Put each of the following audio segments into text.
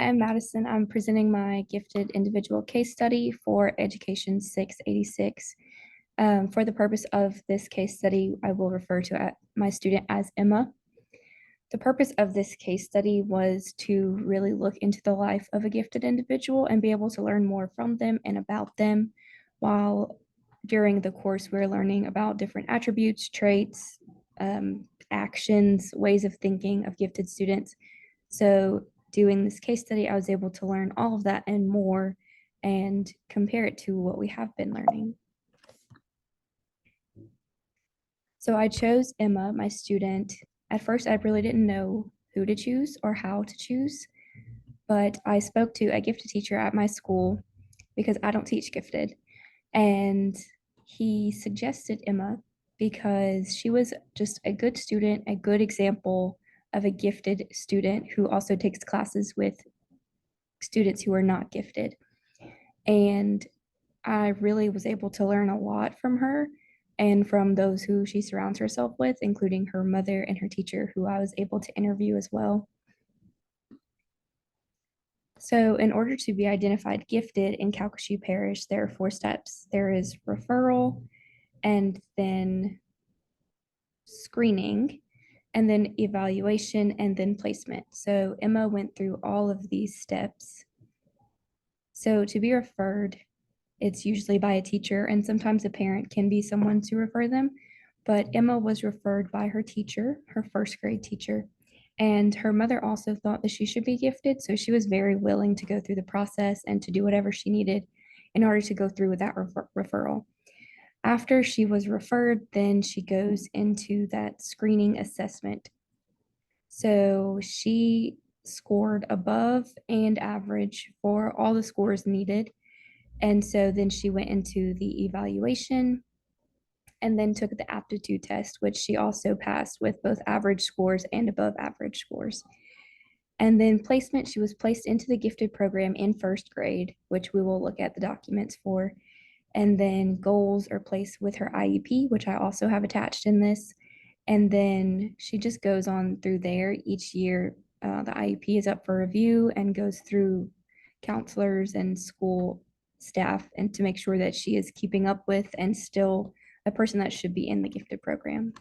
Hi, I'm Madison. I'm presenting my gifted individual case study for Education 686. For the purpose of this case study, I will refer to my student as Emma. The purpose of this case study was to really look into the life of a gifted individual and be able to learn more from them and about them, while during the course we're learning about different attributes, traits, actions, ways of thinking of gifted students. So doing this case study, I was able to learn all of that and more and compare it to what we have been learning. So I chose Emma, my student. At first, I really didn't know who to choose or how to choose, but I spoke to a gifted teacher at my school because I don't teach gifted. And he suggested Emma because she was just a good student, a good example of a gifted student who also takes classes with students who are not gifted. And I really was able to learn a lot from her and from those who she surrounds herself with, including her mother and her teacher, who I was able to interview as well. So in order to be identified gifted in Calcasieu Parish, there are 4 steps. There is referral, and then screening, and then evaluation, and then placement. So Emma went through all of these steps. So to be referred, it's usually by a teacher, and sometimes a parent can be someone to refer them. But Emma was referred by her teacher, her first grade teacher. And her mother also thought that she should be gifted. So she was very willing to go through the process and to do whatever she needed in order to go through with that referral. After she was referred, then she goes into that screening assessment. So she scored above and average for all the scores needed. And so then she went into the evaluation and then took the aptitude test, which she also passed with both average scores and above average scores. And then placement, she was placed into the gifted program in first grade, which we will look at the documents for. And then goals are placed with her IEP, which I also have attached in this. And then she just goes on through there each year. The IEP is up for review and goes through counselors and school staff, and to make sure that she is keeping up with and still a person that should be in the gifted program.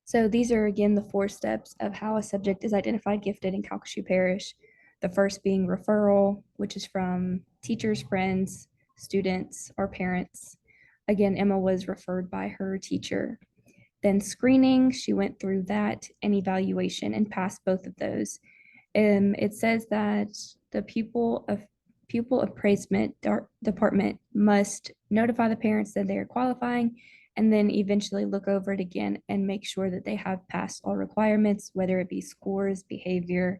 So these are again the 4 steps of how a subject is identified gifted in Calcasieu Parish. The first being referral, which is from teachers, friends, students, or parents. Again, Emma was referred by her teacher. Then screening, she went through that, and evaluation and passed both of those. It says that the pupil appraisement department must notify the parents that they are qualifying, and then eventually look over it again and make sure that they have passed all requirements, whether it be scores, behavior,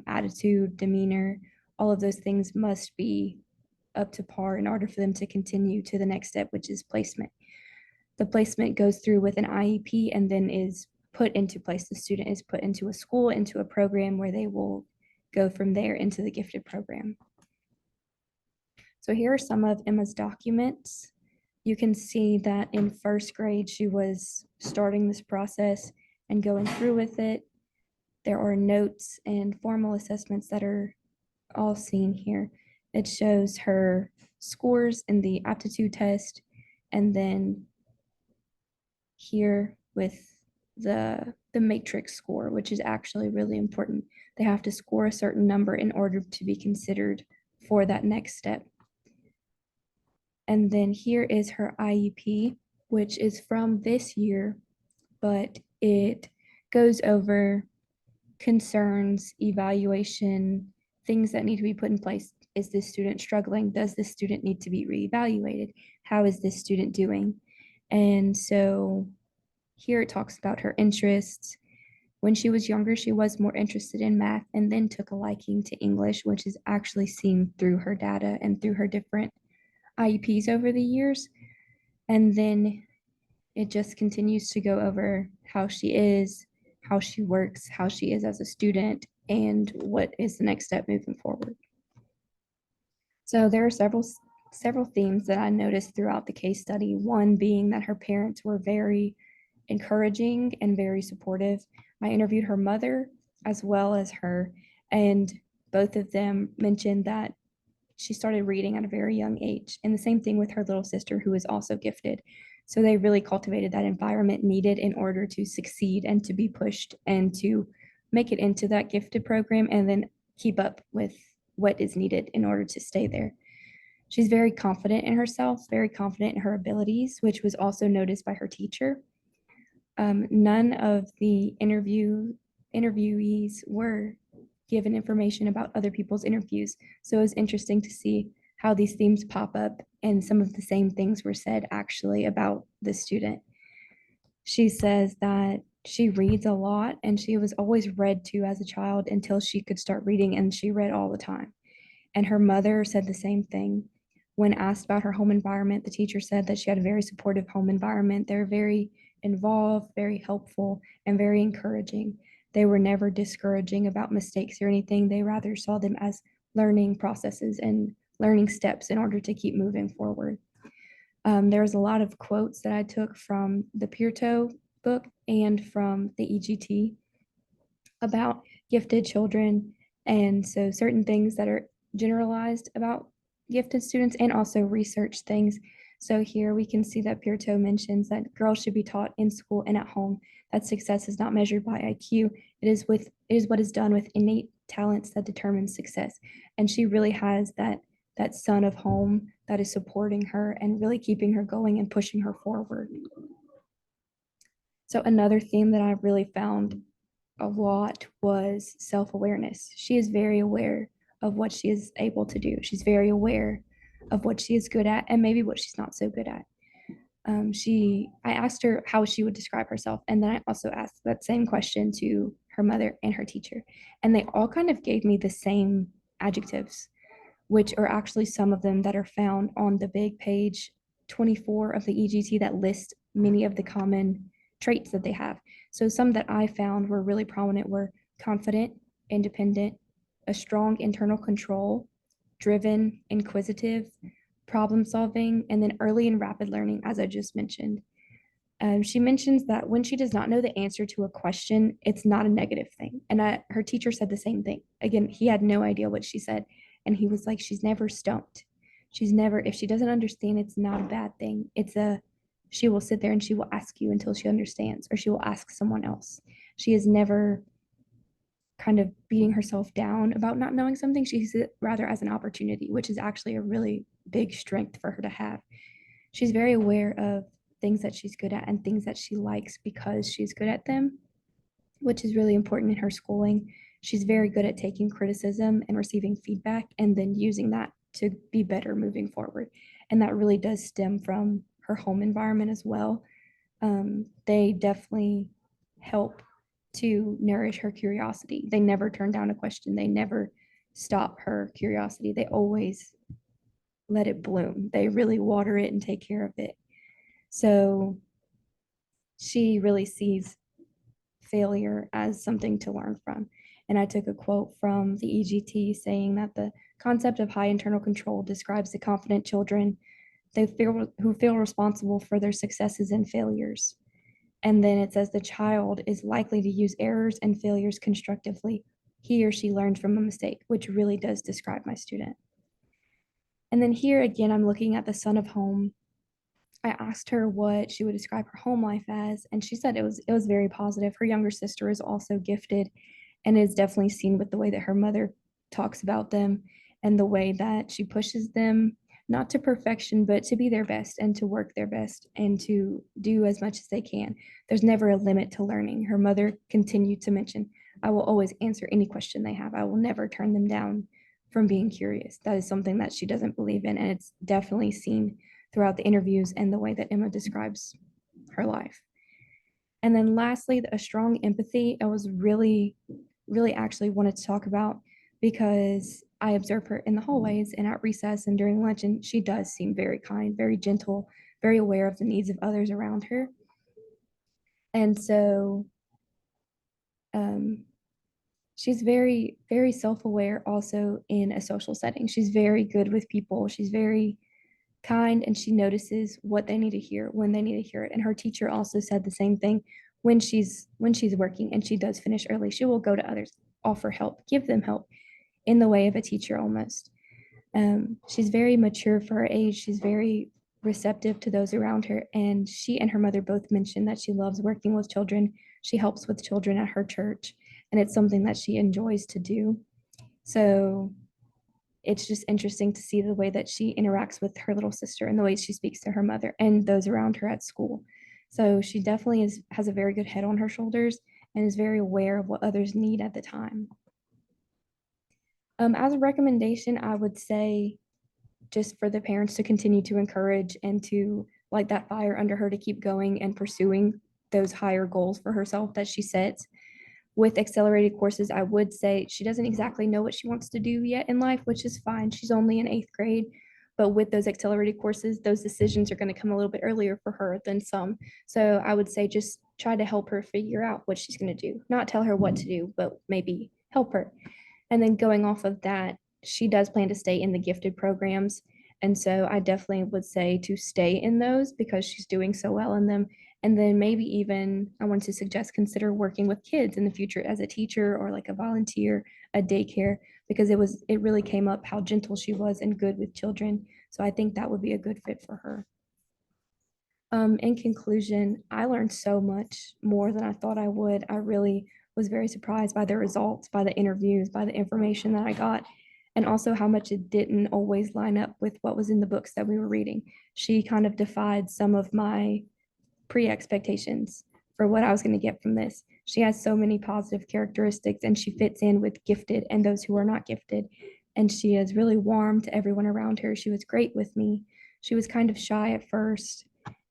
attitude, demeanor. All of those things must be up to par in order for them to continue to the next step, which is placement. The placement goes through with an IEP and then is put into place. The student is put into a school, into a program where they will go from there into the gifted program. So here are some of Emma's documents. You can see that in first grade, she was starting this process and going through with it. There are notes and formal assessments that are all seen here. It shows her scores in the aptitude test, and then here with the matrix score, which is actually really important. They have to score a certain number in order to be considered for that next step. And then here is her IEP, which is from this year, but it goes over concerns, evaluation, things that need to be put in place. Is this student struggling? Does this student need to be reevaluated? How is this student doing? And so here it talks about her interests. When she was younger, she was more interested in math and then took a liking to English, which is actually seen through her data and through her different IEPs over the years. And then it just continues to go over how she is, how she works, how she is as a student, and what is the next step moving forward. So there are several themes that I noticed throughout the case study. One being that her parents were very encouraging and very supportive. I interviewed her mother as well as her, And both of them mentioned that she started reading at a very young age. And the same thing with her little sister, who is also gifted. So they really cultivated that environment needed in order to succeed and to be pushed and to make it into that gifted program and then keep up with what is needed in order to stay there. She's very confident in herself, very confident in her abilities, which was also noticed by her teacher. None of the interviewees were given information about other people's interviews. So it was interesting to see how these themes pop up and some of the same things were said actually about the student. She says that she reads a lot and she was always read to as a child until she could start reading, and she read all the time. And her mother said the same thing. When asked about her home environment, the teacher said that she had a very supportive home environment. They're very involved, very helpful, and very encouraging. They were never discouraging about mistakes or anything. They rather saw them as learning processes and learning steps in order to keep moving forward. There was a lot of quotes that I took from the Peerto book and from the EGT about gifted children. And so certain things that are generalized about gifted students and also research things. So here we can see that Peerto mentions that girls should be taught in school and at home that success is not measured by IQ. It is what is done with innate talents that determines success. And she really has that son of home that is supporting her and really keeping her going and pushing her forward. So another theme that I really found a lot was self-awareness. She is very aware of what she is able to do. She's very aware of what she is good at and maybe what she's not so good at. I asked her how she would describe herself, and then I also asked that same question to her mother and her teacher, and they all kind of gave me the same adjectives, which are actually some of them that are found on the big page 24 of the EGT that list many of the common traits that they have. So some that I found were really prominent were confident, independent, a strong internal control, driven, inquisitive, problem solving, and then early and rapid learning, as I just mentioned. She mentions that when she does not know the answer to a question, it's not a negative thing. And her teacher said the same thing. Again, he had no idea what she said. And he was like, she's never stumped. She's never, if she doesn't understand, it's not a bad thing. She will sit there and she will ask you until she understands, or she will ask someone else. She is never kind of beating herself down about not knowing something. She sees it rather as an opportunity, which is actually a really big strength for her to have. She's very aware of things that she's good at and things that she likes because she's good at them, which is really important in her schooling. She's very good at taking criticism and receiving feedback and then using that to be better moving forward. And that really does stem from her home environment as well. They definitely help to nourish her curiosity. They never turn down a question, they never stop her curiosity. They always let it bloom. They really water it and take care of it. So she really sees failure as something to learn from. And I took a quote from the EGT saying that the concept of high internal control describes the confident children who feel responsible for their successes and failures. And then it says the child is likely to use errors and failures constructively. He or she learned from a mistake, which really does describe my student. And then here again, I'm looking at the son of home. I asked her what she would describe her home life as, and she said it was very positive. Her younger sister is also gifted, and is definitely seen with the way that her mother talks about them and the way that she pushes them not to perfection, but to be their best and to work their best and to do as much as they can. There's never a limit to learning. Her mother continued to mention, I will always answer any question they have. I will never turn them down from being curious. That is something that she doesn't believe in, and it's definitely seen throughout the interviews and the way that Emma describes her life. And then lastly, a strong empathy. I was really, really actually wanted to talk about because I observe her in the hallways and at recess and during lunch, and she does seem very kind, very gentle, very aware of the needs of others around her. And so she's very, very self-aware also in a social setting. She's very good with people. She's very kind, and she notices what they need to hear when they need to hear it. And her teacher also said the same thing. When she's working and she does finish early, she will go to others offer help, give them help in the way of a teacher almost. She's very mature for her age. She's very receptive to those around her. And she and her mother both mentioned that she loves working with children. She helps with children at her church, and it's something that she enjoys to do. So it's just interesting to see the way that she interacts with her little sister and the way she speaks to her mother and those around her at school. So she definitely has a very good head on her shoulders and is very aware of what others need at the time. As a recommendation, I would say just for the parents to continue to encourage and to light that fire under her to keep going and pursuing those higher goals for herself that she sets. With accelerated courses, I would say she doesn't exactly know what she wants to do yet in life, which is fine. She's only in eighth grade. But with those accelerated courses, those decisions are going to come a little bit earlier for her than some. So I would say just try to help her figure out what she's going to do. Not tell her what to do, but maybe help her. And then going off of that, she does plan to stay in the gifted programs. And so I definitely would say to stay in those because she's doing so well in them. And then maybe even I want to suggest consider working with kids in the future as a teacher or like a volunteer, a daycare, because it really came up how gentle she was and good with children. So I think that would be a good fit for her. In conclusion, I learned so much more than I thought I would. I really was very surprised by the results, by the interviews, by the information that I got, and also how much it didn't always line up with what was in the books that we were reading. She kind of defied some of my pre-expectations for what I was going to get from this. She has so many positive characteristics and she fits in with gifted and those who are not gifted. And she is really warm to everyone around her. She was great with me. She was kind of shy at first,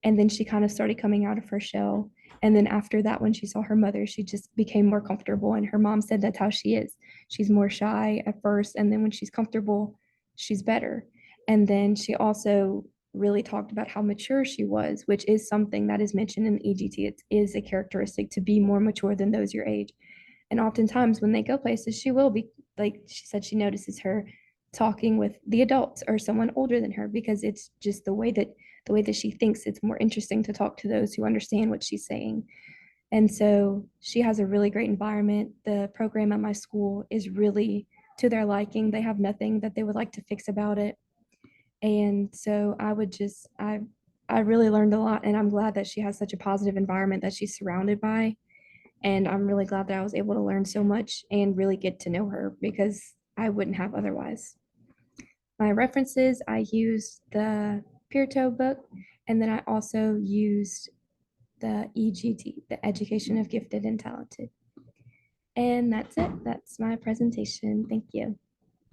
and then she kind of started coming out of her shell. And then after that, when she saw her mother, she just became more comfortable. And her mom said that's how she is. She's more shy at first, and then when she's comfortable, she's better. And then she also really talked about how mature she was, which is something that is mentioned in EGT. It is a characteristic to be more mature than those your age. And oftentimes when they go places, she will be like she said, she notices her talking with the adults or someone older than her because it's just the way that she thinks it's more interesting to talk to those who understand what she's saying. And so she has a really great environment. The program at my school is really to their liking. They have nothing that they would like to fix about it. And so I really learned a lot, and I'm glad that she has such a positive environment that she's surrounded by. And I'm really glad that I was able to learn so much and really get to know her because I wouldn't have otherwise. My references, I used the Peerto book, and then I also used the EGT, the Education of Gifted and Talented. And that's it. That's my presentation. Thank you.